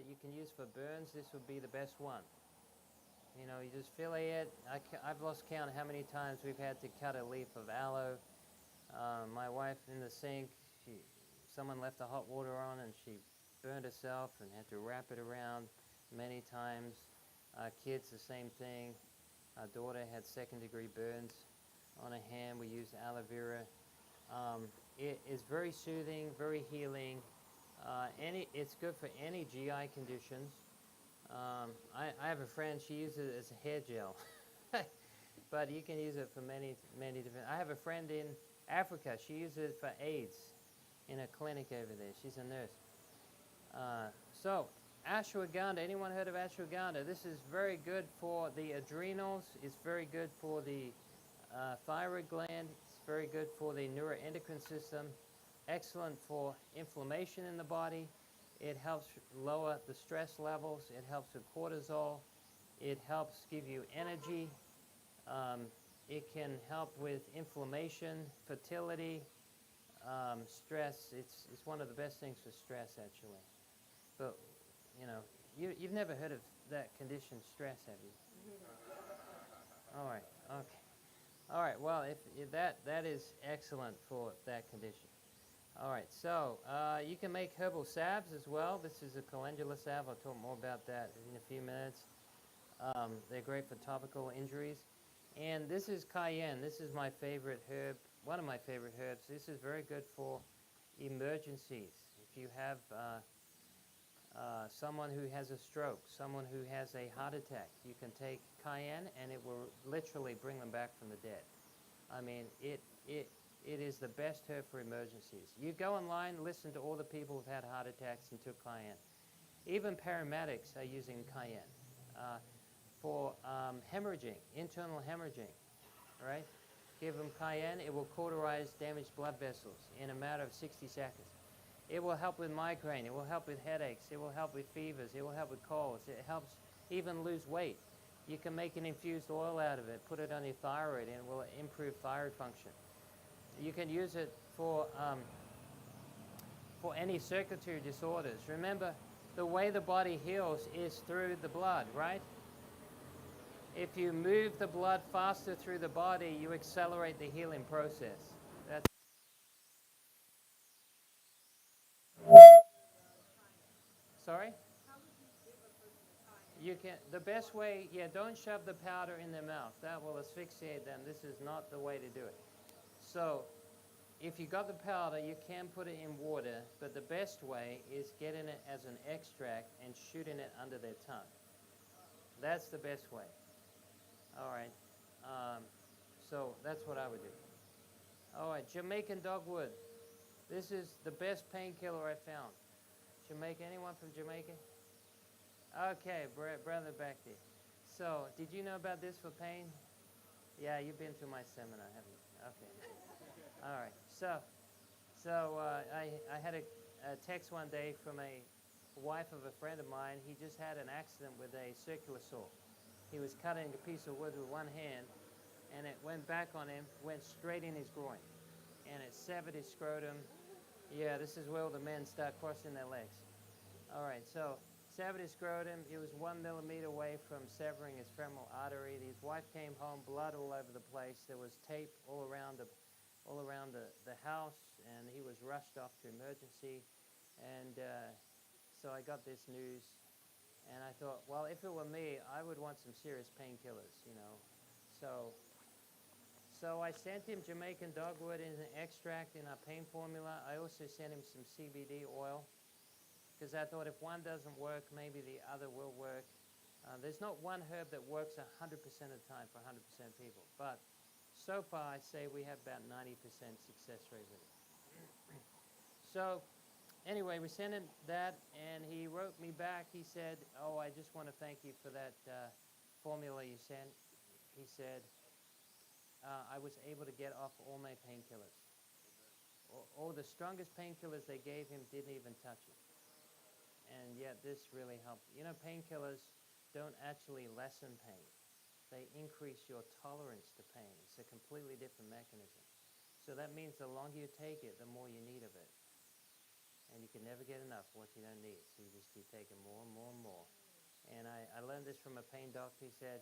you can use for burns, this would be the best one. You know, you just fillet it. I've lost count how many times we've had to cut a leaf of aloe. My wife in the sink, someone left the hot water on and she burned herself and had to wrap it around many times. Kids, the same thing. Our daughter had second-degree burns on her hand. We used aloe vera. It is very soothing, very healing. It's good for any GI conditions. I have a friend, she uses it as a hair gel. But you can use it for many different... I have a friend in Africa, she uses it for AIDS in a clinic over there. She's a nurse. So, ashwagandha, anyone heard of ashwagandha? This is very good for the adrenals. It's very good for the thyroid gland. It's very good for the neuroendocrine system. Excellent for inflammation in the body. It helps lower the stress levels. It helps with cortisol. It helps give you energy. It can help with inflammation, fertility, stress. It's one of the best things for stress, actually. But, you know, you've never heard of that condition, stress, have you? All right, okay. All right, well, if that is excellent for that condition. All right, so you can make herbal salves as well. This is a calendula salve. I'll talk more about that in a few minutes. They're great for topical injuries. And this is cayenne. This is my favorite herb, one of my favorite herbs. This is very good for emergencies. If you have someone who has a stroke, someone who has a heart attack, you can take cayenne and it will literally bring them back from the dead. I mean, it is the best herb for emergencies. You go online, listen to all the people who've had heart attacks and took cayenne. Even paramedics are using cayenne for hemorrhaging, internal hemorrhaging, right? Give them cayenne, it will cauterize damaged blood vessels in a matter of 60 seconds. It will help with migraine, it will help with headaches, it will help with fevers, it will help with colds, it helps even lose weight. You can make an infused oil out of it, put it on your thyroid, and it will improve thyroid function. You can use it for any circulatory disorders. Remember, the way the body heals is through the blood, right? If you move the blood faster through the body, you accelerate the healing process. Sorry? You can, the best way, don't shove the powder in their mouth. That will asphyxiate them. This is not the way to do it. So, if you got the powder, you can put it in water, but the best way is getting it as an extract and shooting it under their tongue. That's the best way. All right. So that's what I would do. All right, Jamaican dogwood. This is the best painkiller I found. Jamaica, anyone from Jamaica? Okay, brother back there. So, did you know about this for pain? Yeah, you've been to my seminar, haven't you? Okay. All right. So I had a text one day from a wife of a friend of mine. He just had an accident with a circular saw. He was cutting a piece of wood with one hand, and it went back on him, went straight in his groin, and it severed his scrotum. Yeah, this is where all the men start crossing their legs. All right, so severed his scrotum. It was 1 millimeter away from severing his femoral artery. His wife came home, blood all over the place. There was tape all around the house, and he was rushed off to emergency. And so I got this news, and I thought, well, if it were me, I would want some serious painkillers, you know. So I sent him Jamaican dogwood in an extract in our pain formula. I also sent him some CBD oil, because I thought if one doesn't work, maybe the other will work. There's not one herb that works 100% of the time for 100% of people, but so far I say we have about 90% success rate with it. So anyway, we sent him that, and he wrote me back. He said, oh, I just want to thank you for that formula you sent. He said, I was able to get off all my painkillers. All the strongest painkillers they gave him didn't even touch it. And yet this really helped. You know, painkillers don't actually lessen pain. They increase your tolerance to pain. It's a completely different mechanism. So that means the longer you take it, the more you need of it. and you can never get enough of what you don't need. So you just keep taking more and more and more. And I learned this from a pain doctor. He said,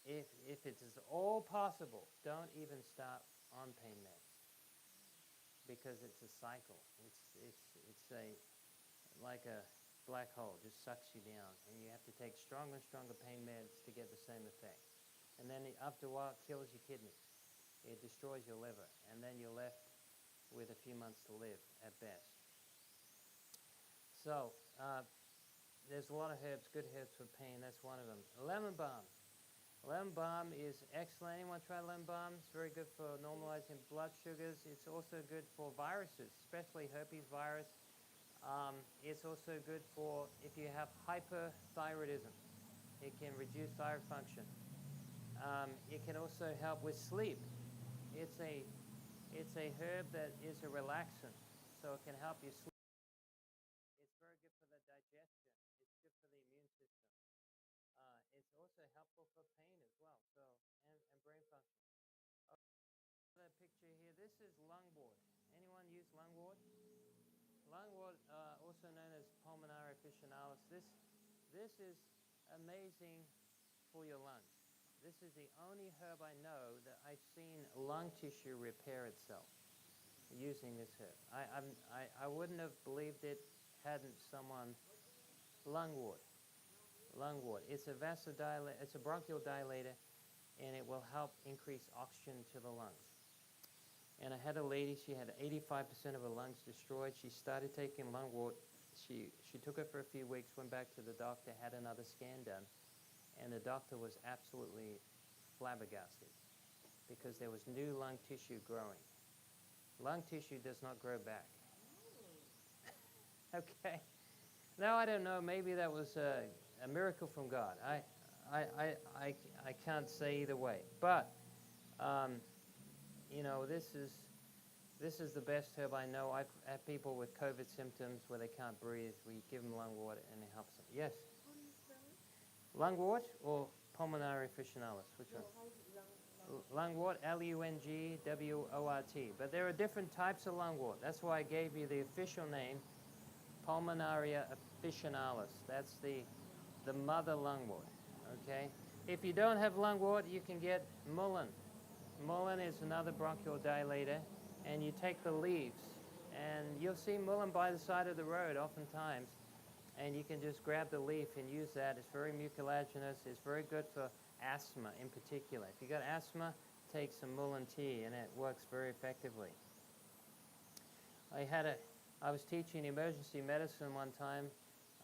if it is all possible, don't even start on pain meds, because it's a cycle. It's like a black hole, just sucks you down, and you have to take stronger and stronger pain meds to get the same effect. And then after a while, it kills your kidneys. It destroys your liver, and then you're left with a few months to live at best. So there's a lot of herbs, good herbs for pain. That's one of them. Lemon balm. Lemon balm is excellent. Anyone try lemon balm? It's very good for normalizing blood sugars. It's also good for viruses, especially herpes virus. It's also good for if you have hyperthyroidism. It can reduce thyroid function. It can also help with sleep. It's a herb that is a relaxant, so it can help you sleep. It's very good for the digestion. It's good for the immune system. It's also helpful for pain as well, so and brain function. Another picture here. This is lungwort. Anyone use lungwort? Lungwort, also known as pulmonary officinalis. This is amazing for your lungs. This is the only herb I know that I've seen lung tissue repair itself using this herb. I wouldn't have believed it hadn't someone. Lungwort. Lungwort. It's a vasodilator. It's a bronchial dilator, and it will help increase oxygen to the lungs. And I had a lady. She had 85% of her lungs destroyed. She started taking lungwort. She took it for a few weeks. Went back to the doctor. Had another scan done. And the doctor was absolutely flabbergasted because there was new lung tissue growing. Lung tissue does not grow back. Okay. Now I don't know. Maybe that was a miracle from God. I can't say either way. But you know, this is the best herb I know. I've had people with COVID symptoms where they can't breathe. We give them lungwort and it helps them. Yes. Lungwort or pulmonary officinalis? Which one? Lungwort, Lungwort. But there are different types of lungwort. That's why I gave you the official name, Pulmonaria officinalis. That's the mother lungwort. Okay. If you don't have lungwort, you can get mullein. Mullein is another bronchial dilator, and you take the leaves, and you'll see mullein by the side of the road oftentimes. And you can just grab the leaf and use that. It's very mucilaginous. It's very good for asthma in particular. If you got asthma, take some mullein tea, and it works very effectively. I was teaching emergency medicine one time.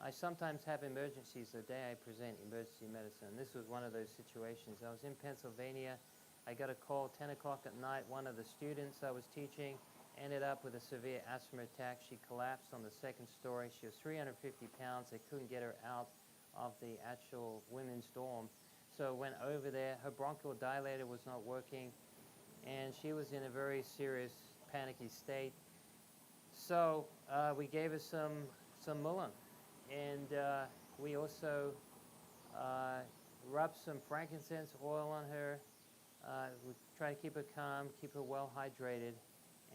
I sometimes have emergencies the day I present emergency medicine. This was one of those situations. I was in Pennsylvania. I got a call 10 o'clock at night. One of the students I was teaching ended up with a severe asthma attack. She collapsed on the second story. She was 350 pounds. They couldn't get her out of the actual women's dorm. So went over there. Her bronchial dilator was not working, and she was in a very serious panicky state. So we gave her some mullein, and we also rubbed some frankincense oil on her. We tried to keep her calm, keep her well hydrated.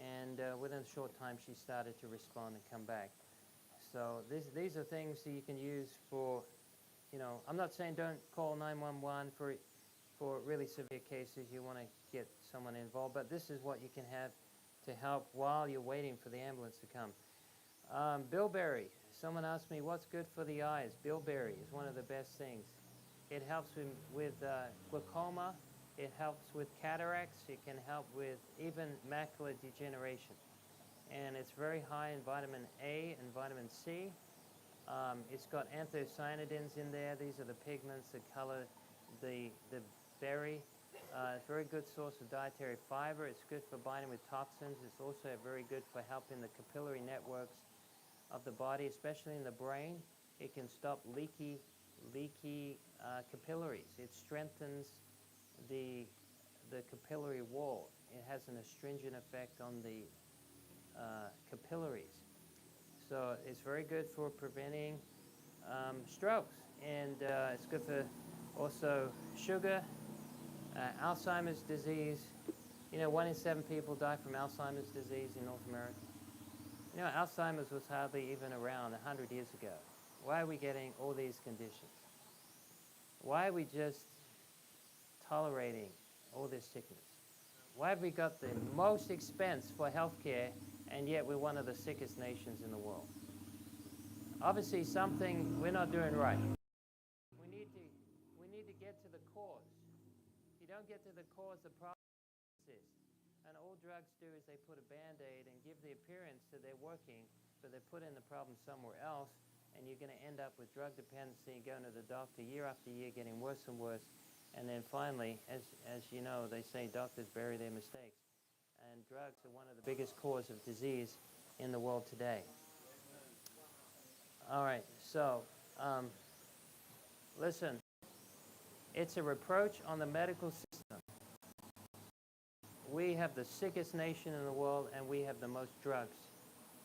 And within a short time, she started to respond and come back. So these are things that you can use for, you know, I'm not saying don't call 911 for really severe cases. You want to get someone involved, but this is what you can have to help while you're waiting for the ambulance to come. Bilberry. Someone asked me, what's good for the eyes? Bilberry is one of the best things. It helps with glaucoma. It helps with cataracts. It can help with even macular degeneration. And it's very high in vitamin A and vitamin C. It's got anthocyanidins in there. These are the pigments that color the berry. It's a very good source of dietary fiber. It's good for fighting with toxins. It's also very good for helping the capillary networks of the body, especially in the brain. It can stop leaky capillaries. It strengthens the capillary wall. It has an astringent effect on the capillaries. So it's very good for preventing strokes, and it's good for also sugar, Alzheimer's disease. You know, 1 in 7 people die from Alzheimer's disease in North America. You know, Alzheimer's was hardly even around 100 years ago. Why are we getting all these conditions? Why are we just tolerating all this sickness? Why have we got the most expense for healthcare, and yet we're one of the sickest nations in the world? Obviously, something we're not doing right. We need to get to the cause. If you don't get to the cause, the problem persists. And all drugs do is they put a Band-Aid and give the appearance that they're working, but they put in the problem somewhere else, and you're going to end up with drug dependency, going to the doctor year after year, getting worse and worse. And then finally, as you know, they say doctors bury their mistakes. And drugs are one of the biggest causes of disease in the world today. All right, so listen, it's a reproach on the medical system. We have the sickest nation in the world, and we have the most drugs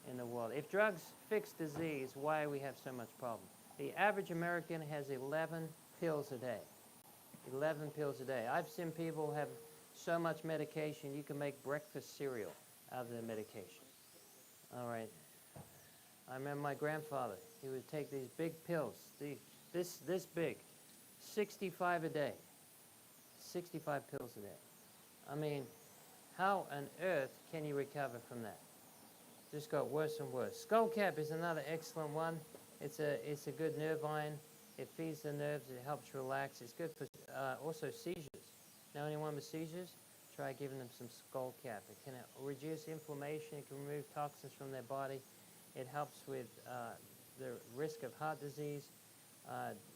in the world. If drugs fix disease, why do we have so much problem? The average American has 11 pills a day. 11 pills a day. I've seen people have so much medication, you can make breakfast cereal out of their medication. All right. I remember my grandfather, he would take these big pills, this big, 65 a day. 65 pills a day. I mean, how on earth can you recover from that? Just got worse and worse. Skull cap is another excellent one. It's a good nerve iron. It feeds the nerves. It helps relax. It's good for also seizures. Know anyone with seizures? Try giving them some skull cap. It can reduce inflammation. It can remove toxins from their body. It helps with the risk of heart disease,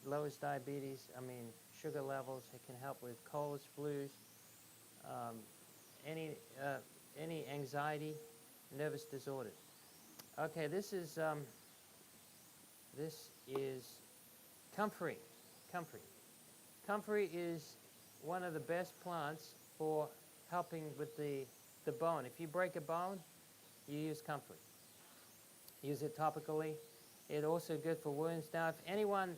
lowers diabetes, sugar levels. It can help with colds, flus, any anxiety, nervous disorders. Okay, this is comfrey. Comfrey is one of the best plants for helping with the bone. If you break a bone, you use comfrey. Use it topically. It's also good for wounds. Now, if anyone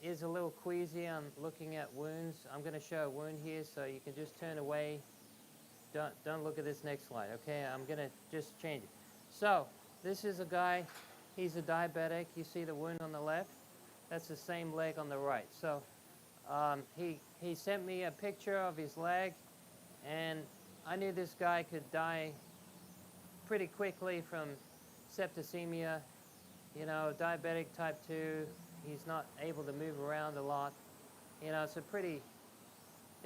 is a little queasy on looking at wounds, I'm going to show a wound here, so you can just turn away. Don't look at this next slide, okay? I'm going to just change it. So, this is a guy, he's a diabetic. You see the wound on the left? That's the same leg on the right. So, he sent me a picture of his leg, and I knew this guy could die pretty quickly from septicemia, diabetic type 2. He's not able to move around a lot. It's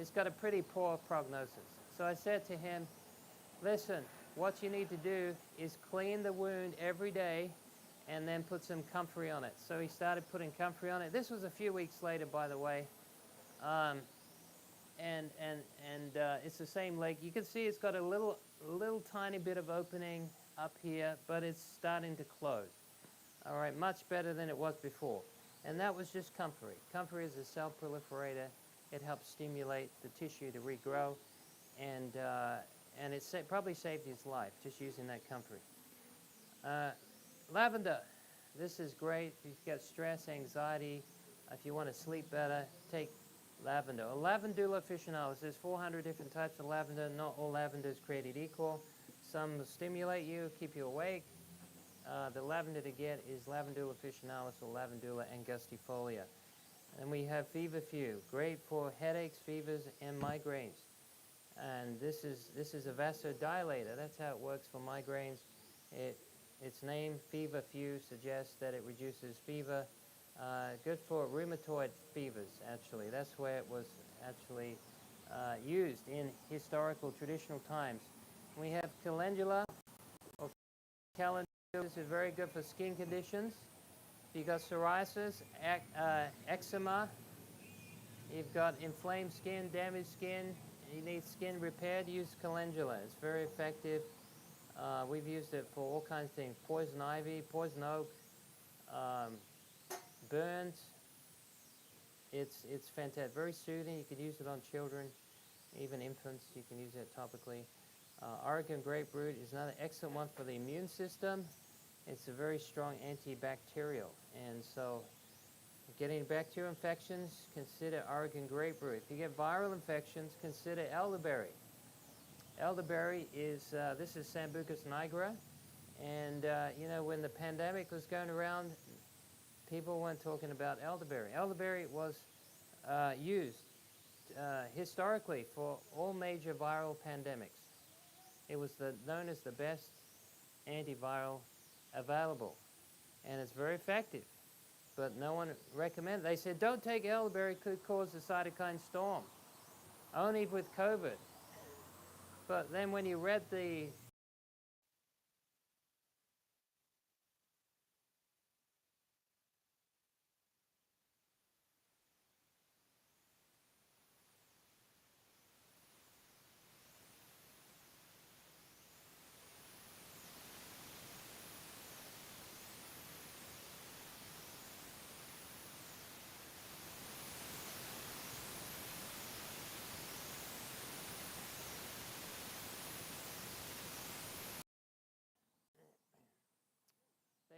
got a pretty poor prognosis. So I said to him, listen, what you need to do is clean the wound every day and then put some comfrey on it. So he started putting comfrey on it. This was a few weeks later, by the way. It's the same leg. You can see it's got a little tiny bit of opening up here, but it's starting to close. All right, much better than it was before. And that was just comfrey. Comfrey is a cell proliferator. It helps stimulate the tissue to regrow, and it probably saved his life just using that comfrey. Lavender. This is great if you've got stress, anxiety. If you want to sleep better, take lavender. Lavandula officinalis. There's 400 different types of lavender. Not all lavender is created equal. Some will stimulate you, keep you awake. The lavender to get is Lavandula officinalis or Lavandula angustifolia. And we have feverfew, great for headaches, fevers, and migraines. And this is a vasodilator. That's how it works for migraines. Its name, feverfew, suggests that it reduces fever. Good for rheumatoid fevers, actually. That's where it was actually used in historical, traditional times. We have calendula, or calendula. This is very good for skin conditions. If you've got psoriasis, eczema, you've got inflamed skin, damaged skin, you need skin repaired, use calendula. It's very effective. We've used it for all kinds of things. Poison ivy, poison oak, burns. It's fantastic. Very soothing. You could use it on children, even infants. You can use it topically. Oregon grapefruit is another excellent one for the immune system. It's a very strong antibacterial. And so getting bacterial infections, consider Oregon grapefruit. If you get viral infections, consider elderberry. Elderberry is, this is Sambucus nigra, And, you know, when the pandemic was going around, people weren't talking about elderberry. Elderberry was used historically for all major viral pandemics. It was known as the best antiviral available, and it's very effective. But no one recommended. They said, don't take elderberry, it could cause a cytokine storm, only with COVID. But then when you read the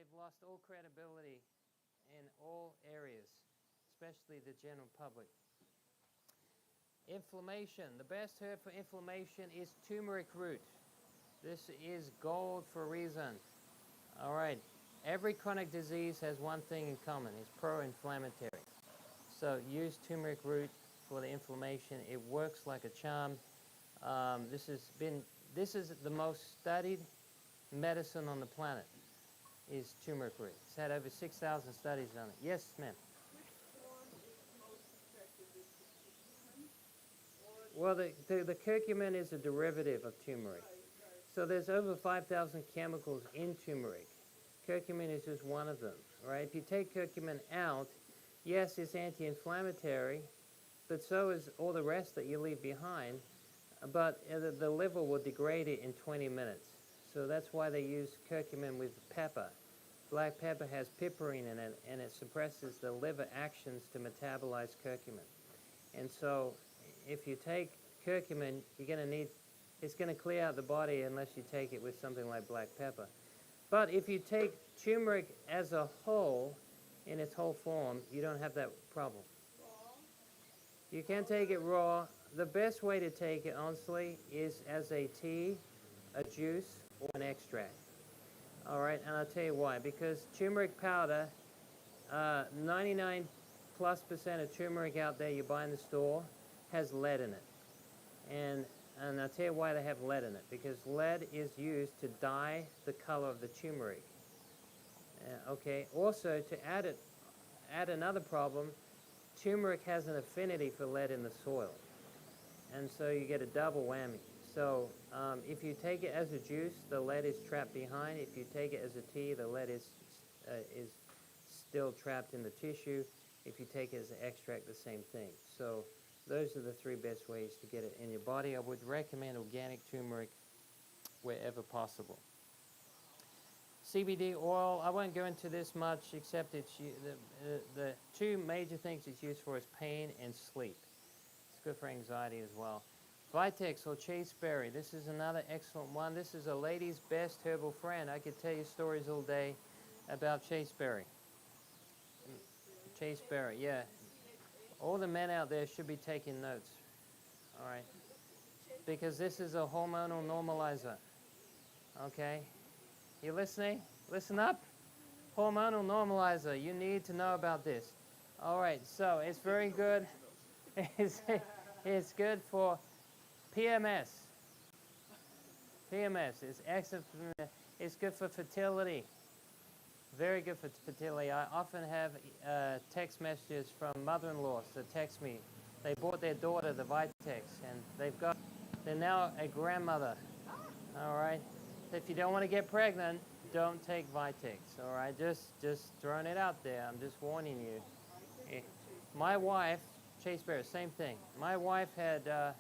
they've lost all credibility in all areas, especially the general public. Inflammation. The best herb for inflammation is turmeric root. This is gold for a reason. All right. Every chronic disease has one thing in common. It's pro-inflammatory. So use turmeric root for the inflammation. It works like a charm. This is the most studied medicine on the planet, is turmeric root. It's had over 6,000 studies on it. Yes, ma'am. Well, the curcumin is a derivative of turmeric. So there's over 5,000 chemicals in turmeric. Curcumin is just one of them, right? If you take curcumin out, yes, it's anti-inflammatory, but so is all the rest that you leave behind. But the liver will degrade it in 20 minutes. So that's why they use curcumin with pepper. Black pepper has piperine in it, and it suppresses the liver actions to metabolize curcumin. And so if you take curcumin, it's going to clear out the body unless you take it with something like black pepper. But if you take turmeric as a whole, in its whole form, you don't have that problem. You can take it raw. The best way to take it, honestly, is as a tea, a juice, or an extract. All right, and I'll tell you why. Because turmeric powder, 99+% of turmeric out there you buy in the store has lead in it. And I'll tell you why they have lead in it. Because lead is used to dye the color of the turmeric. Okay, also to add another problem, turmeric has an affinity for lead in the soil. And so you get a double whammy. So if you take it as a juice, the lead is trapped behind. If you take it as a tea, the lead is still trapped in the tissue. If you take it as an extract, the same thing. So those are the three best ways to get it in your body. I would recommend organic turmeric wherever possible. CBD oil, I won't go into this much, except it's the two major things it's used for is pain and sleep. It's good for anxiety as well. Vitex or chasteberry, this is another excellent one. This is a lady's best herbal friend. I could tell you stories all day about chasteberry. Chasteberry, yeah. All the men out there should be taking notes, all right? Because this is a hormonal normalizer, okay? You listening? Listen up. Hormonal normalizer. You need to know about this. All right, so it's very good. It's good for PMS. PMS is excellent. It's good for fertility. Very good for fertility. I often have text messages from mother-in-laws that text me. They bought their daughter the Vitex, and they're now a grandmother. All right. If you don't want to get pregnant, don't take Vitex. All right. Just throwing it out there. I'm just warning you. My wife, chasteberry, same thing. My wife had.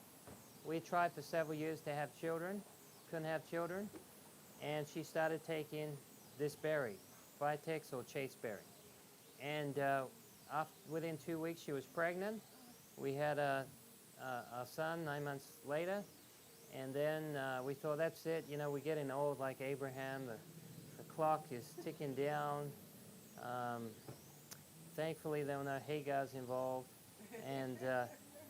We tried for several years to have children, couldn't have children, and she started taking this berry, Vitex or chasteberry. And within 2 weeks, she was pregnant. We had a son 9 months later, and then we thought, that's it. You know, we're getting old like Abraham. The clock is ticking down. Thankfully, there were no Hagars involved. And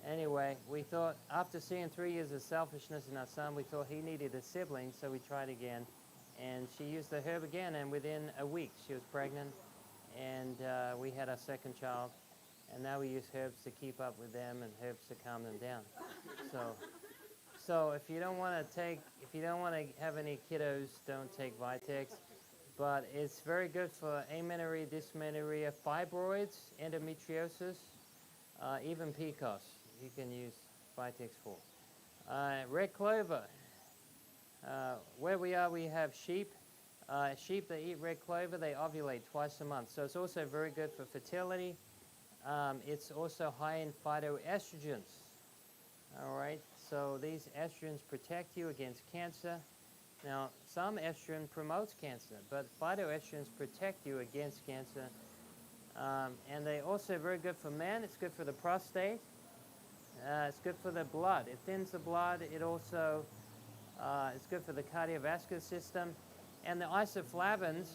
anyway, we thought, after seeing 3 years of selfishness in our son, we thought he needed a sibling, so we tried again. And she used the herb again, and within a week she was pregnant, and we had our second child. And now we use herbs to keep up with them and herbs to calm them down. So if you don't want to have any kiddos, don't take Vitex. But it's very good for amenorrhea, dysmenorrhea, fibroids, endometriosis, even PCOS. You can use Vitex for. Red clover. Where we are, we have sheep. Sheep that eat red clover, they ovulate twice a month. So it's also very good for fertility. It's also high in phytoestrogens. All right, so these estrogens protect you against cancer. Now, some estrogen promotes cancer, but phytoestrogens protect you against cancer. And they're also very good for men. It's good for the prostate. It's good for the blood. It thins the blood. It also it's good for the cardiovascular system. And the isoflavones,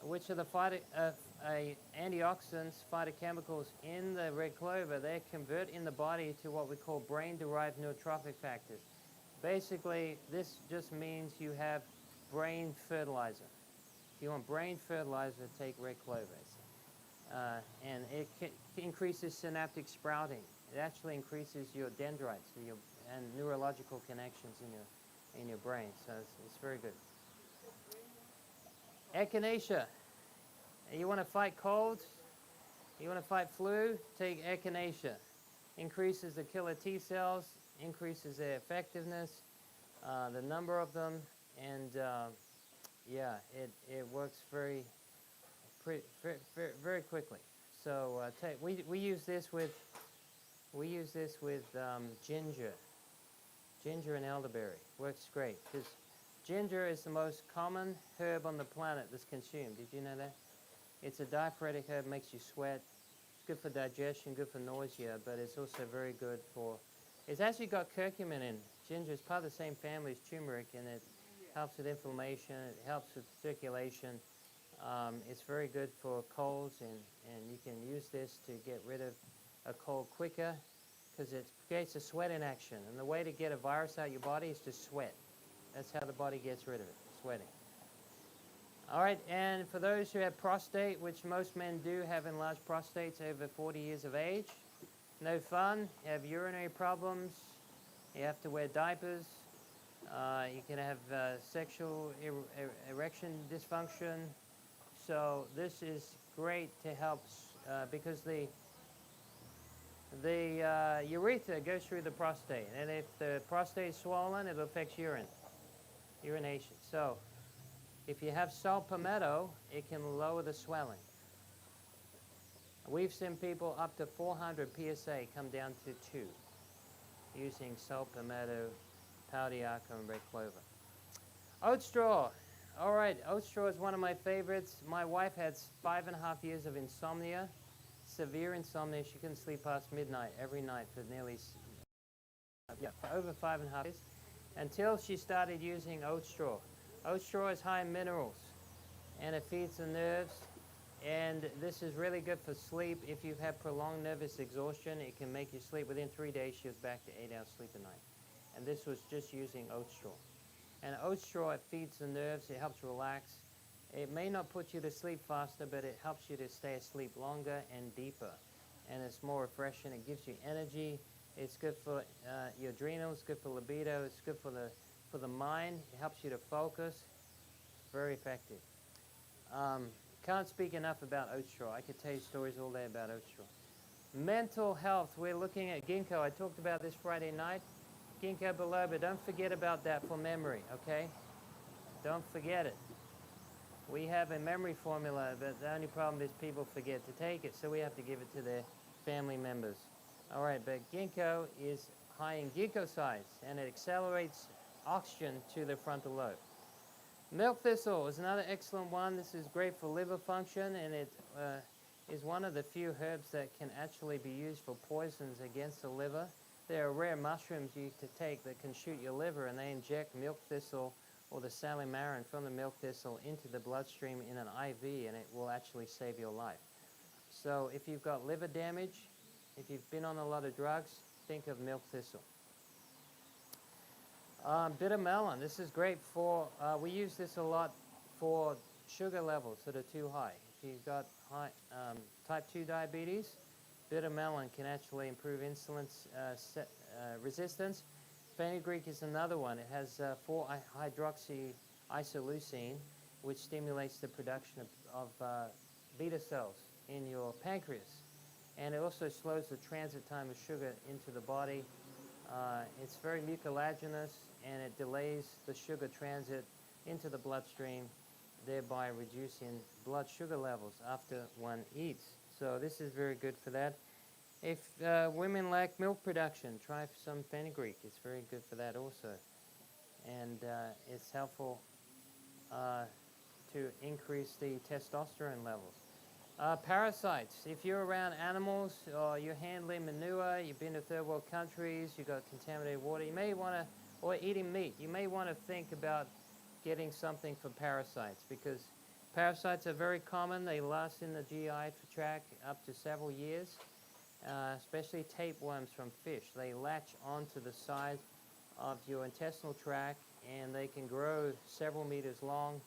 which are the antioxidants, phytochemicals in the red clover, they convert in the body to what we call brain-derived neurotrophic factors. Basically, this just means you have brain fertilizer. If you want brain fertilizer, take red clover. And it increases synaptic sprouting. It actually increases your dendrites and neurological connections in your brain. So it's very good. Echinacea. You want to fight colds? You want to fight flu? Take echinacea. Increases the killer T cells, increases their effectiveness, the number of them, and yeah, it works very quickly. So we use this with ginger and elderberry. Works great because ginger is the most common herb on the planet that's consumed. Did you know that? It's a diaphoretic herb, makes you sweat. It's good for digestion, good for nausea, but it's also very good for... It's actually got curcumin in. Ginger is part of the same family as turmeric, and it helps with inflammation, it helps with circulation. It's very good for colds, and you can use this to get rid of a cold quicker because it creates a sweat in action. And the way to get a virus out of your body is to sweat. That's how the body gets rid of it, sweating. All right, and for those who have prostate, which most men do have enlarged prostates over 40 years of age, no fun. You have urinary problems. You have to wear diapers. You can have sexual erection dysfunction. So this is great to help because the urethra goes through the prostate, and if the prostate is swollen, it affects urination. So if you have saw palmetto, it can lower the swelling. We've seen people up to 400 PSA come down to 2 using saw palmetto, pau d'arco, and red clover. Oat straw. All right, oat straw is one of my favorites. My wife had 5.5 years of insomnia, severe insomnia. She couldn't sleep past midnight every night for for over 5.5 years, until she started using oat straw. Oat straw is high in minerals, and it feeds the nerves, and this is really good for sleep. If you've had prolonged nervous exhaustion, it can make you sleep. Within 3 days, she was back to 8 hours sleep a night, and this was just using oat straw. And oat straw, it feeds the nerves, it helps relax. It may not put you to sleep faster, but it helps you to stay asleep longer and deeper, and it's more refreshing. It gives you energy. It's good for your adrenals, good for libido, it's good for the mind. It helps you to focus. It's very effective. Can't speak enough about oat straw. I could tell you stories all day about oat straw. Mental health. We're looking at ginkgo. I talked about this Friday night. Ginkgo biloba. Don't forget about that for memory, okay? Don't forget it. We have a memory formula, but the only problem is people forget to take it, so we have to give it to their family members. All right, but ginkgo is high in glycosides, and it accelerates oxygen to the frontal lobe. Milk thistle is another excellent one. This is great for liver function, and it is one of the few herbs that can actually be used for poisons against the liver. There are rare mushrooms you can take that can shoot your liver, and they inject milk thistle or the salimarin from the milk thistle into the bloodstream in an IV, and it will actually save your life. So if you've got liver damage, if you've been on a lot of drugs, think of milk thistle. Bitter melon. This is great for, we use this a lot for sugar levels that are too high. If you've got high, type 2 diabetes, bitter melon can actually improve insulin resistance. Fenugreek is another one. It has 4-hydroxy isoleucine, which stimulates the production of beta cells in your pancreas. And it also slows the transit time of sugar into the body. It's very mucilaginous, and it delays the sugar transit into the bloodstream, thereby reducing blood sugar levels after one eats. So this is very good for that. If women lack milk production, try some fenugreek. It's very good for that also. And it's helpful to increase the testosterone levels. Parasites. If you're around animals or you're handling manure, you've been to third world countries, you've got contaminated water, you may want to, or eating meat, you may want to think about getting something for parasites, because parasites are very common. They last in the GI tract up to several years, especially tapeworms from fish. They latch onto the side of your intestinal tract, and they can grow several meters long,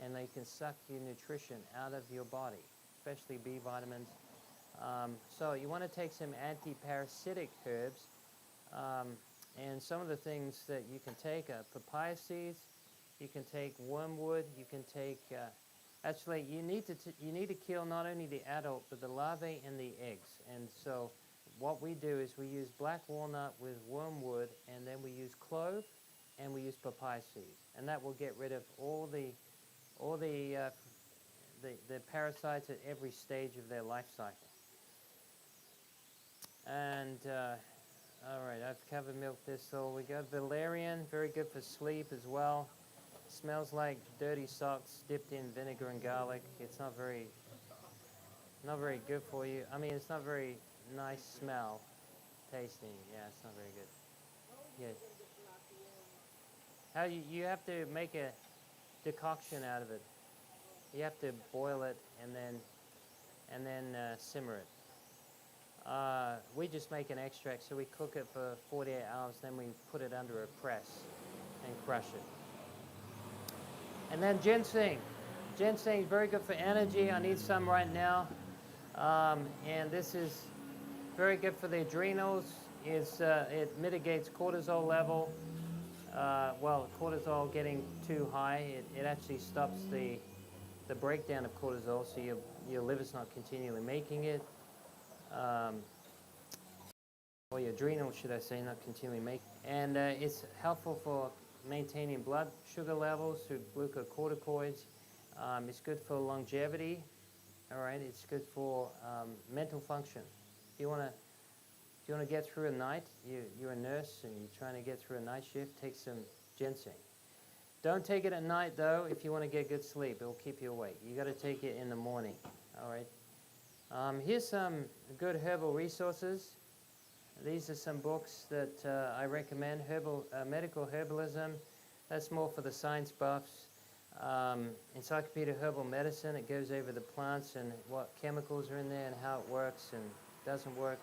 and they can suck your nutrition out of your body, especially B vitamins. So you want to take some anti-parasitic herbs, and some of the things that you can take are papaya seeds. You can take wormwood. You can take actually you need to kill not only the adult but the larvae and the eggs. And so what we do is we use black walnut with wormwood, and then we use clove, and we use papaya seeds, and that will get rid of all the parasites at every stage of their life cycle. And all right, I've covered milk thistle. We got valerian, very good for sleep as well. Smells like dirty socks dipped in vinegar and garlic. It's not very good for you. I mean, it's not very nice smell, tasting. Yeah, it's not very good. Yeah. How you have to make a decoction out of it. You have to boil it and then simmer it. We just make an extract, so we cook it for 48 hours, then we put it under a press and crush it. And then ginseng. Ginseng is very good for energy. I need some right now. And this is very good for the adrenals. It mitigates cortisol level. Cortisol getting too high, it actually stops the breakdown of cortisol, so your liver's not continually making it. Or your adrenals, should I say, not continually make. And it's helpful for maintaining blood sugar levels through glucocorticoids. It's good for longevity. All right, it's good for mental function. If you want to get through a night, you're a nurse and you're trying to get through a night shift, take some ginseng. Don't take it at night, though, if you want to get good sleep. It will keep you awake. You got to take it in the morning. All right. Here's some good herbal resources. These are some books that I recommend. Medical Herbalism, that's more for the science buffs. Encyclopedia of Herbal Medicine, it goes over the plants and what chemicals are in there and how it works and doesn't work.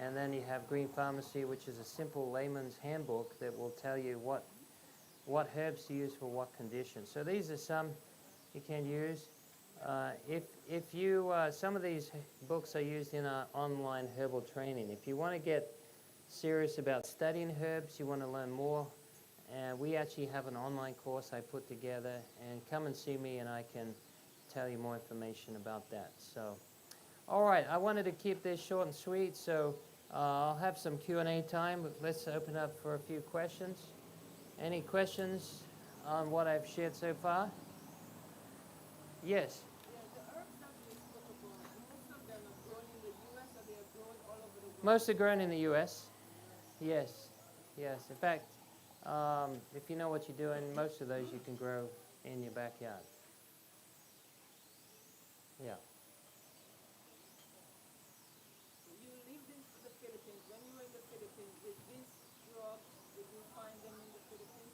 And then you have Green Pharmacy, which is a simple layman's handbook that will tell you what herbs to use for what conditions. So these are some you can use. If you some of these books are used in our online herbal training. If you want to get serious about studying herbs, you want to learn more, we actually have an online course I put together, and come and see me and I can tell you more information about that. So, all right, I wanted to keep this short and sweet, so I'll have some Q&A time, but let's open up for a few questions. Any questions on what I've shared so far? Yes? Yeah, the herbs that you spoke about, most of them are grown in the U.S. or they are grown all over the world? Most are grown in the U.S. Yes, yes. In fact, if you know what you're doing, most of those you can grow in your backyard. Yeah. You lived in the Philippines. When you were in the Philippines, did these drugs, did you find them in the Philippines?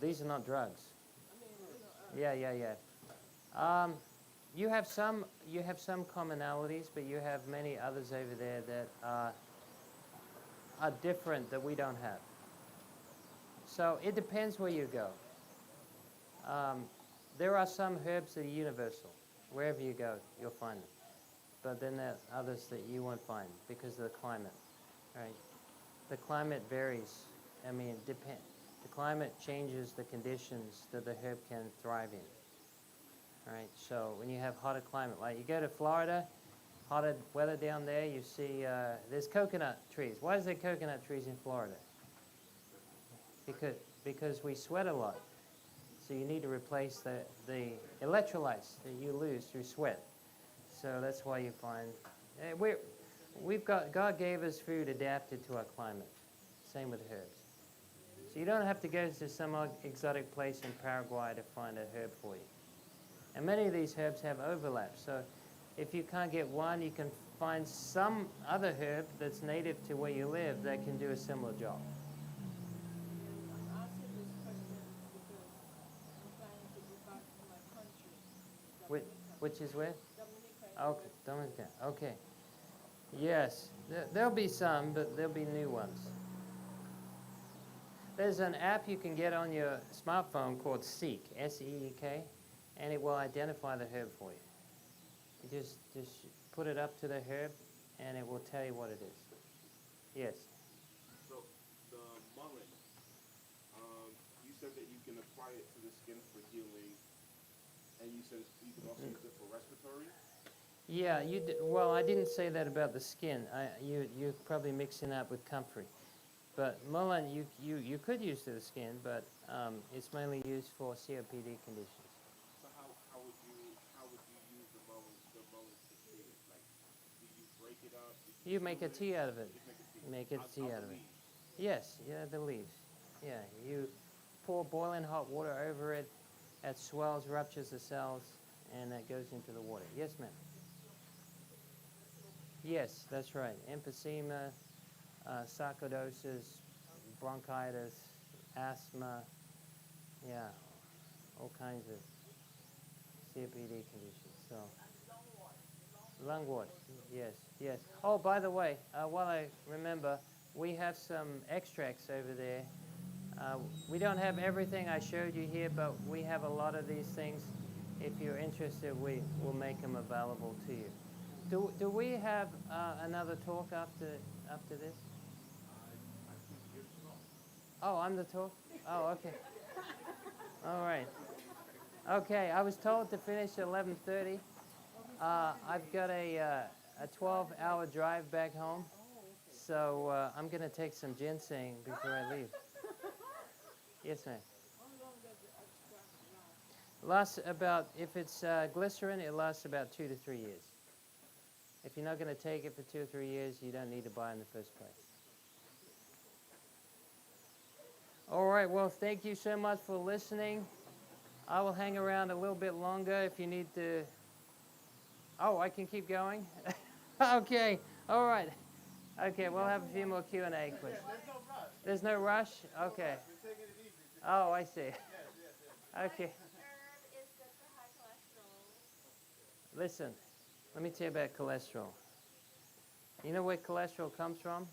These are not drugs. I mean, you know, Yeah. You have some commonalities, but you have many others over there that are different that we don't have. So it depends where you go. There are some herbs that are universal. Wherever you go, you'll find them. But then there are others that you won't find because of the climate, right? The climate varies. I mean, the climate changes the conditions that the herb can thrive in. All right, so when you have hotter climate, like you go to Florida, hotter weather down there, you see there's coconut trees. Why is there coconut trees in Florida? Because we sweat a lot. So you need to replace the electrolytes that you lose through sweat. So that's why you find God gave us food adapted to our climate. Same with herbs. So you don't have to go to some exotic place in Paraguay to find a herb for you. And many of these herbs have overlap. So if you can't get one, you can find some other herb that's native to where you live that can do a similar job. I'm asking this question because I'm planning to go back to my country, Which is where? Dominica. Okay, Dominica. Okay. Yes, there'll be some, but there'll be new ones. There's an app you can get on your smartphone called Seek, S-E-E-K, and it will identify the herb for you. You just put it up to the herb, and it will tell you what it is. Yes. So the mullein, you said that you can apply it to the skin for healing, and you said you can also use it for respiratory. Yeah, well, I didn't say that about the skin. You're probably mixing that with comfrey. But mullein, you could use to the skin, but it's mainly used for COPD conditions. So how would you use the mullein to treat it? Like, do you break it up? You make a tea out of it. Just Make a tea out of it. leaves. Yes, yeah, the leaves. Yeah, you pour boiling hot water over it. That swells, ruptures the cells, and that goes into the water. Yes, ma'am. Yes, that's right. Emphysema, sarcoidosis, bronchitis, asthma, yeah, all kinds of COPD conditions. So, lung wart, yes, yes. Oh, by the way, while I remember, we have some extracts over there. We don't have everything I showed you here, but we have a lot of these things. If you're interested, we will make them available to you. Do we have another talk after this? Oh, I'm the talk? Oh, okay. All right. Okay, I was told to finish at 11:30. I've got a 12-hour drive back home, so I'm going to take some ginseng before I leave. Yes, ma'am. How long does the extract last? Lasts about, if it's glycerin, it lasts about 2 to 3 years. If you're not going to take it for 2 or 3 years, you don't need to buy it in the first place. All right, well, thank you so much for listening. I will hang around a little bit longer if you need to. Oh, I can keep going? Okay, all right. Okay, we'll have a few more Q&A questions. There's no rush? Okay. Oh, I see. Okay. Herb is good for high cholesterol. Listen, let me tell you about cholesterol. You know where cholesterol comes from?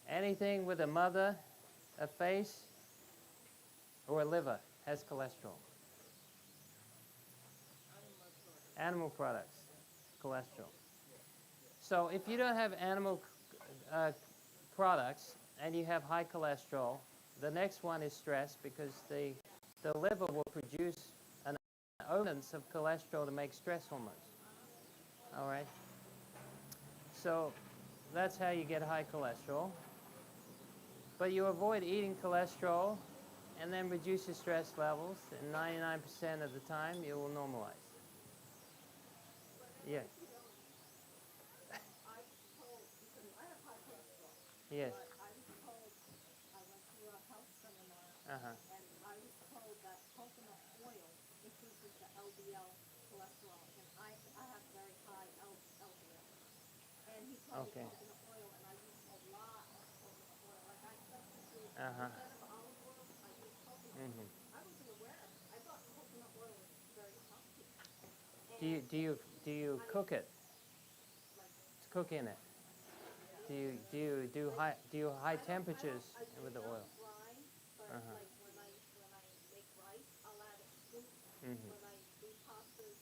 Anything with a mother, a face, or a liver has cholesterol. Animal products, cholesterol. So if you don't have animal products and you have high cholesterol, the next one is stress, because the liver will produce an abundance of cholesterol to make stress hormones. All right? So that's how you get high cholesterol. But you avoid eating cholesterol and then reduce your stress levels, and 99% of the time you will normalize. Yes. Yes. I was told, I went to a health seminar, Uh-huh. and I was told that coconut oil increases the LDL cholesterol, and I have very high LDL. And he told Okay. me coconut oil, and I use a lot of coconut oil. Like I substitute, Uh-huh. instead of olive oil, I use coconut oil. Mhm. I wasn't aware. I thought coconut oil was very healthy. Do you cook it? Like, Cook in it? yeah, do you high temperatures I do with the not oil? fry, but Uh-huh. like when I make rice, I'll add a scoop. Mhm. When I do pastas,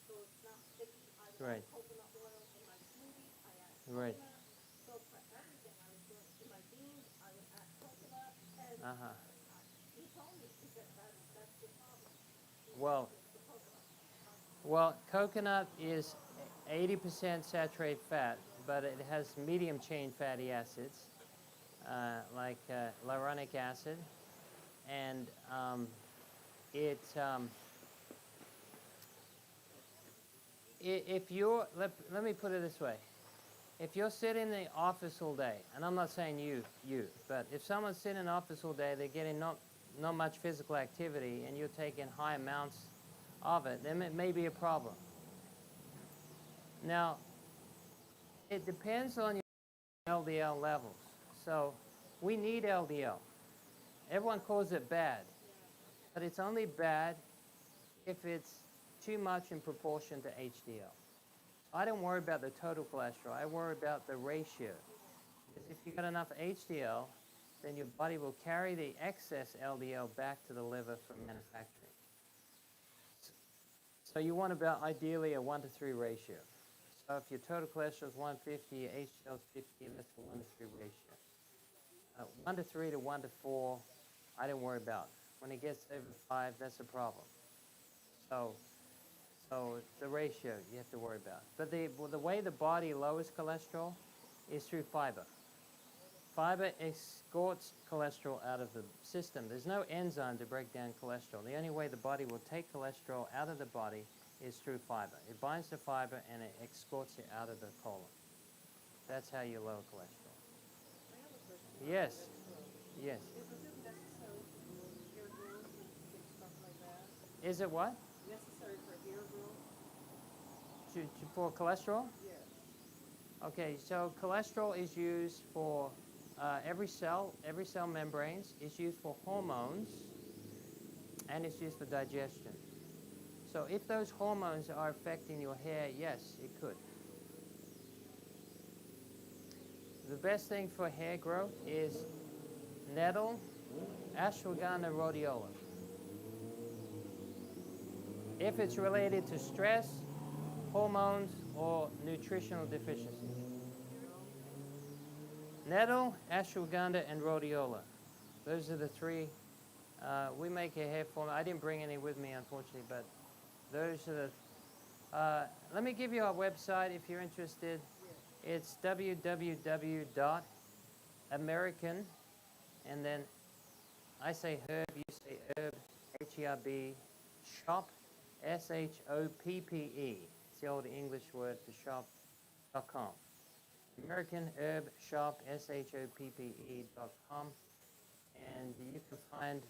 so it's not sticky, I Right. add coconut oil in my smoothies. I add Right. coconut. So for everything, I was doing in my beans, I would add coconut. And Uh-huh. he told me, he said that's your problem. He Well, said, "It's the coconut." well, coconut is 80% saturated fat, but it has medium chain fatty acids, like lauronic acid, and it, if you're, let me put it this way. If you're sitting in the office all day, and I'm not saying you, but if someone's sitting in the office all day, they're getting not much physical activity, and you're taking high amounts of it, then it may be a problem. Now, it depends on your LDL levels. So we need LDL. Everyone calls it bad, but it's only bad if it's too much in proportion to HDL. I don't worry about the total cholesterol. I worry about the ratio. Because if you've got enough HDL, then your body will carry the excess LDL back to the liver for manufacturing. So you want about ideally a 1-to-3 ratio. So if your total cholesterol is 150, your HDL is 50, that's a 1-to-3 ratio. 1-to-3 to 1-to-4, I don't worry about. When it gets over 5, that's a problem. So the ratio you have to worry about. But the way the body lowers cholesterol is through fiber. Fiber escorts cholesterol out of the system. There's no enzyme to break down cholesterol. The only way the body will take cholesterol out of the body is through fiber. It binds to fiber and it escorts it out of the colon. That's how you lower cholesterol. I have a question. Yes. Cholesterol. Yes. Is it necessary to do hair growth and stuff like that? Is it what? Necessary for hair growth? For cholesterol? Yes. Okay, so cholesterol is used for every cell membranes. It's used for hormones, and it's used for digestion. So if those hormones are affecting your hair, yes, it could. The best thing for hair growth is nettle, ashwagandha, rhodiola. If it's related to stress, hormones, or nutritional deficiencies. Nettle, ashwagandha, and rhodiola. Those are the three. We make a hair formula. I didn't bring any with me, unfortunately, but those are the... let me give you our website if you're interested. It's www.american, and then I say herb, you say herb, H-E-R-B, shop, S-H-O-P-P-E. It's the old English word for shop.com. American Herb Shop, SHOPPE.com. And you can find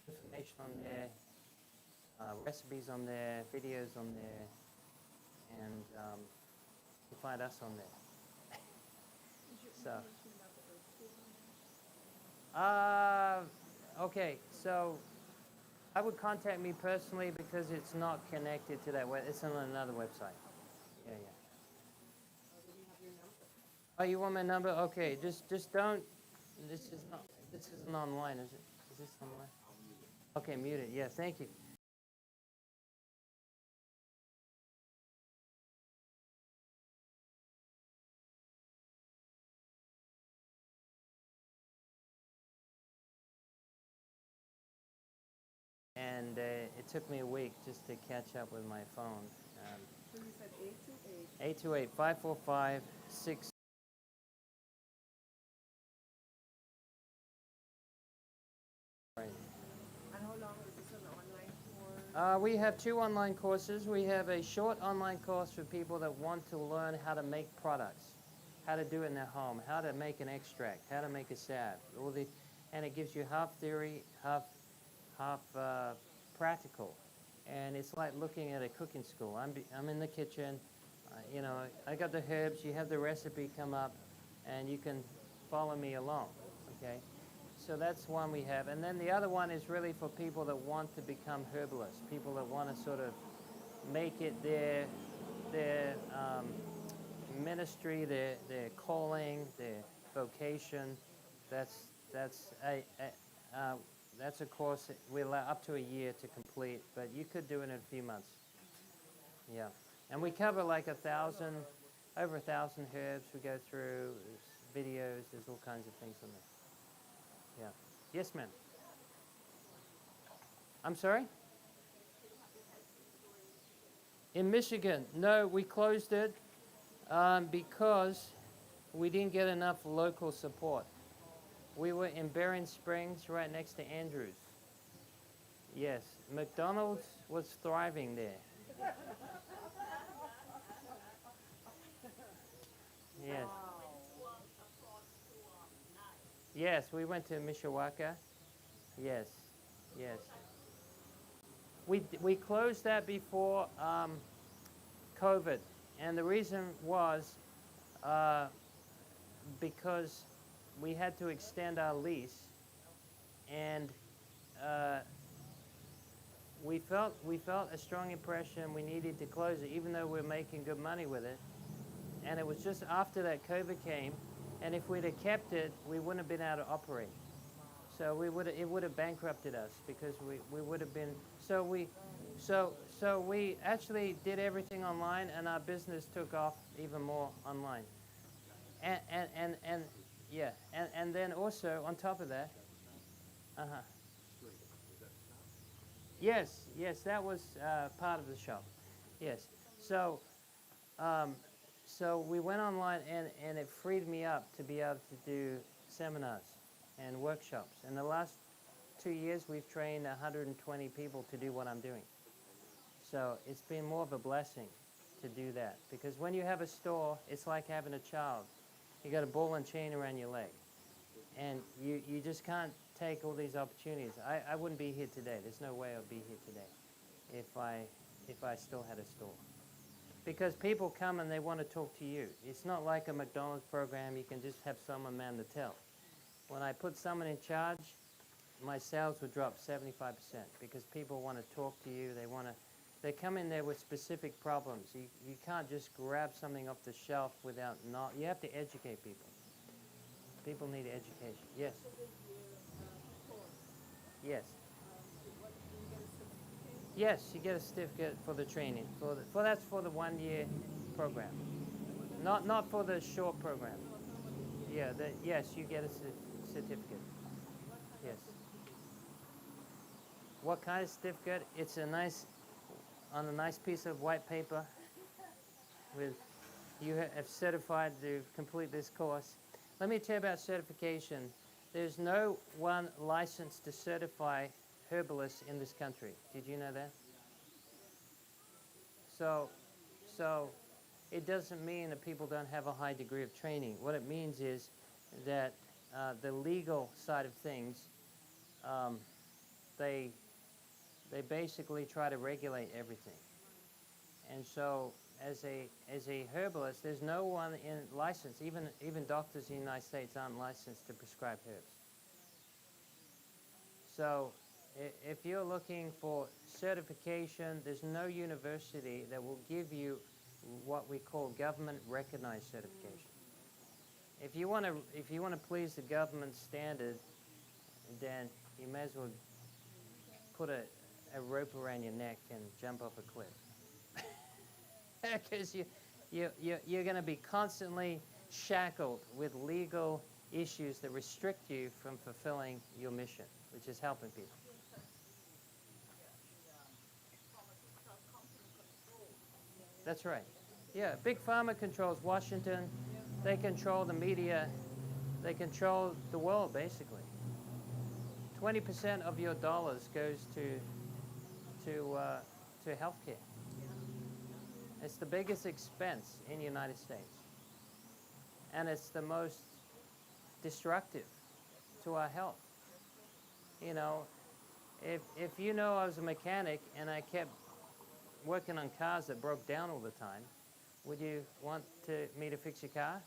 information on there, recipes on there, videos on there, and you can find us on there. So, okay, so I would contact me personally because it's not connected to that it's on another website. Yeah. Oh, you want my number? Okay, just don't. This isn't online, is it? Is this online? Okay, mute it. Yeah, thank you. And it took me a week just to catch up with my phone. So you said 828. 828-545-6. Right. And how long is this an online course? We have 2 online courses. We have a short online course for people that want to learn how to make products, how to do it in their home, how to make an extract, how to make a salve. And it gives you half theory, half practical. And it's like looking at a cooking school. I'm in the kitchen, you know, I got the herbs, you have the recipe come up, and you can follow me along, okay? So that's one we have. And then the other one is really for people that want to become herbalists, people that want to sort of make it their ministry, their calling, their vocation. That's that's a course that we allow up to a year to complete, but you could do it in a few months. Yeah, and we cover like over 1,000 herbs. We go through videos. There's all kinds of things on there. Yeah. Yes, ma'am. I'm sorry? In Michigan, no, we closed it because we didn't get enough local support. We were in Berrien Springs, right next to Andrews. Yes, McDonald's was thriving there. Yes. Yes, we went to Mishawaka. Yes, yes. We closed that before COVID, and the reason was because we had to extend our lease, and we felt a strong impression we needed to close it, even though we were making good money with it. And it was just after that COVID came, and if we'd have kept it, we wouldn't have been able to operate. So it would have bankrupted us because we would have been. So we actually did everything online, and our business took off even more online. And then also on top of that, yes, that was part of the shop. Yes, so we went online, and it freed me up to be able to do seminars and workshops. In the last 2 years, we've trained 120 people to do what I'm doing. So it's been more of a blessing to do that, because when you have a store, it's like having a child. You got a ball and chain around your leg, and you just can't take all these opportunities. I wouldn't be here today. There's no way I'd be here today if I still had a store. Because people come and they want to talk to you. It's not like a McDonald's program. You can just have someone man the till. When I put someone in charge, my sales would drop 75% because people want to talk to you. They come in there with specific problems. You can't just grab something off the shelf without you have to educate people. People need education. Yes. Yes. Yes, you get a certificate for the training. That's for the 1 year program, not for the short program. Yeah. Yes, you get a certificate. Yes. What kind of certificate? It's on a nice piece of white paper with you have certified to complete this course. Let me tell you about certification. There's no one licensed to certify herbalists in this country. Did you know that? So it doesn't mean that people don't have a high degree of training. What it means is that the legal side of things, they basically try to regulate everything. And so as a herbalist, there's no one in license. Even doctors in the United States aren't licensed to prescribe herbs. So if you're looking for certification, there's no university that will give you what we call government recognized certification. If you want to please the government standard, then you may as well put a rope around your neck and jump off a cliff. Because you're going to be constantly shackled with legal issues that restrict you from fulfilling your mission, which is helping people. That's right. Yeah, Big Pharma controls Washington. They control the media. They control the world, basically. 20% of your dollars goes to healthcare. It's the biggest expense in the United States. And it's the most destructive to our health. You know, if you know I was a mechanic and I kept working on cars that broke down all the time, would you want me to fix your car?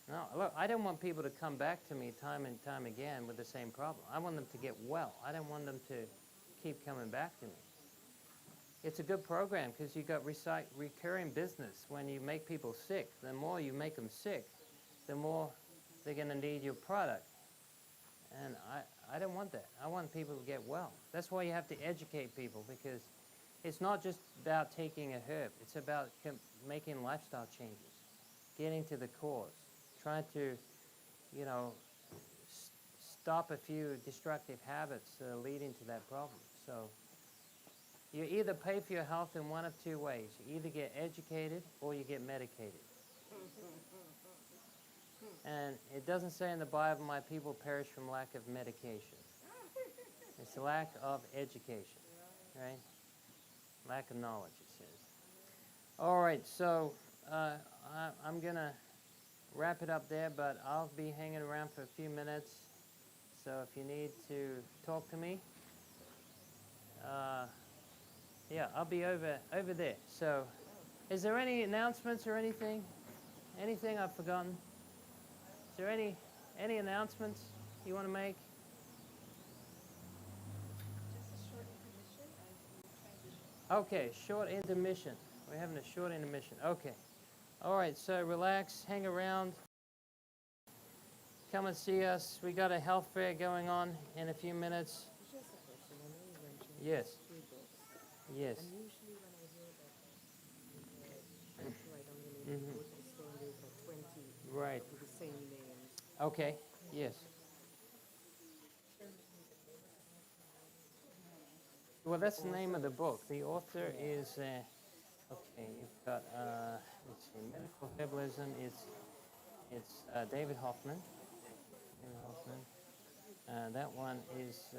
No, look, I don't want people to come back to me time and time again with the same problem. I want them to get well. I don't want them to keep coming back to me. it's a good program because you got recurring business. When you make people sick, the more you make them sick, the more they're going to need your product. And I don't want that. I want people to get well. That's why you have to educate people, because it's not just about taking a herb. It's about making lifestyle changes, getting to the cause, trying to, you know, stop a few destructive habits that are leading to that problem. So you either pay for your health in one of two ways. You either get educated or you get medicated. And it doesn't say in the Bible, my people perish from lack of medication. It's the lack of education, right? Lack of knowledge, it says. All right, so I'm going to wrap it up there, but I'll be hanging around for a few minutes. So if you need to talk to me, yeah, I'll be over there. So is there any announcements or anything? Anything I've forgotten? Is there any announcements you want to make? Just a short intermission as we transition. Okay, short intermission. We're having a short intermission. Okay. All right, so relax, hang around. Come and see us. We got a health fair going on in a few minutes. Just a question. I know you mentioned Yes. 3 books. Yes. And usually when I hear that that's right on the name, go to the store and there's like 20 Right. with the same names. Okay. Yes. Well, that's the name of the book. The author is, okay, you've got, let's see, Medical Herbalism. It's David Hoffman. David Hoffman. That one is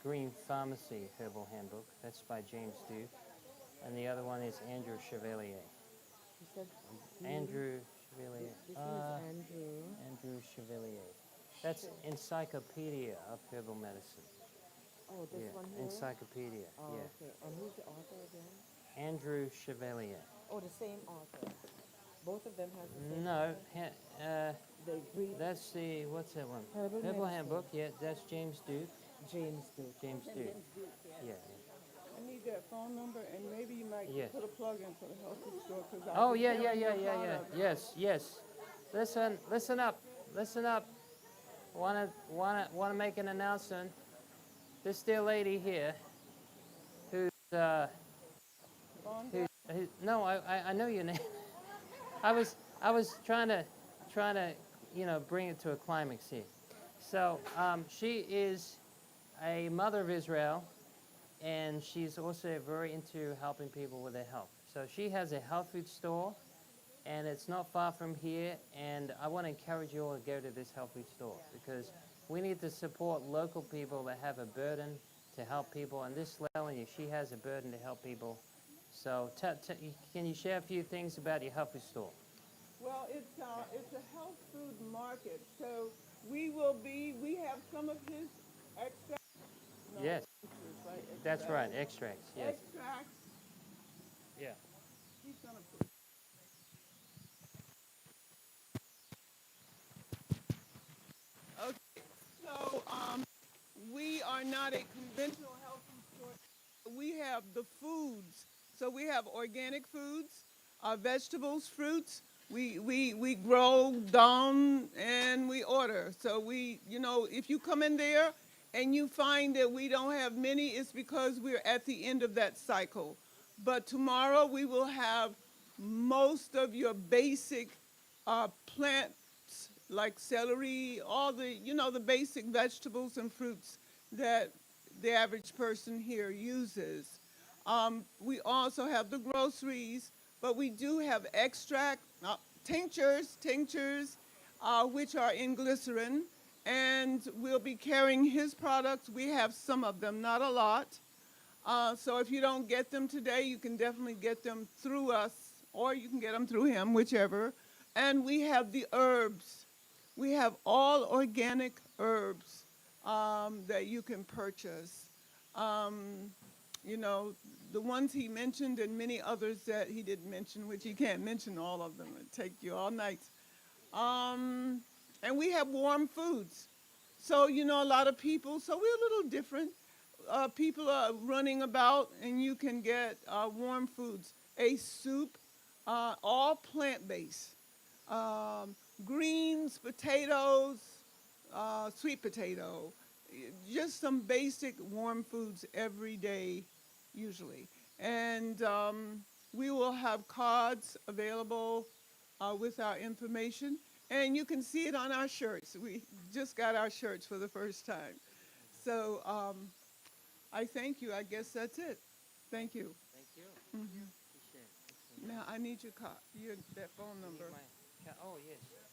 Green Pharmacy Herbal Handbook. That's by James Duke. And the other one is Andrew Chevalier. You said Andrew Chevalier. this is Andrew. Andrew Chevalier. That's Encyclopedia of Herbal Medicine. Oh, this Yeah, one here? Encyclopedia. Oh, Yeah. okay. And who's the author again? Andrew Chevalier. Oh, the same author. Both of them have the same No, author? They agree. that's the, what's that one? Herbal Herbal Medicine. Handbook, yeah, that's James Duke. James Duke. James Duke. Yeah. I need that phone number, and maybe you might Yes. put a plug in for the health food store. Oh, yeah. Yes. Listen up. Want to make an announcement. This dear lady here, who's no, I know your name. I was trying to bring it to a climax here. So she is a mother of Israel, and she's also very into helping people with their health. So she has a health food store, and it's not far from here. And I want to encourage you all to go to this health food store, because we need to support local people that have a burden to help people. And this lady, she has a burden to help people. So can you share a few things about your health food store? Well, it's a health food market, so we have some of his extracts. No, Yes, right, that's extracts. right, extracts, yes. Extracts. Yeah. He's gonna put. Okay, so we are not a conventional health food store. We have the foods. So we have organic foods, vegetables, fruits. We grow down and we order. So if you come in there and you find that we don't have many, it's because we're at the end of that cycle. But tomorrow we will have most of your basic plants like celery, all the basic vegetables and fruits that the average person here uses. We also have the groceries, but we do have extract, tinctures, which are in glycerin, and we'll be carrying his products. We have some of them, not a lot. So if you don't get them today, you can definitely get them through us, or you can get them through him, whichever. And we have the herbs. We have all organic herbs that you can purchase. The ones he mentioned and many others that he didn't mention, which he can't mention all of them. It'd take you all night. And we have warm foods. So, a lot of people, so we're a little different. people are running about, and you can get warm foods. A soup, all plant-based. Greens, potatoes, sweet potato, just some basic warm foods every day, usually. And we will have cards available with our information. And you can see it on our shirts. We just got our shirts for the first time. So I thank you. I guess that's it. Thank you. Thank you. Appreciate it. Now I need your that phone You need number. oh, yes.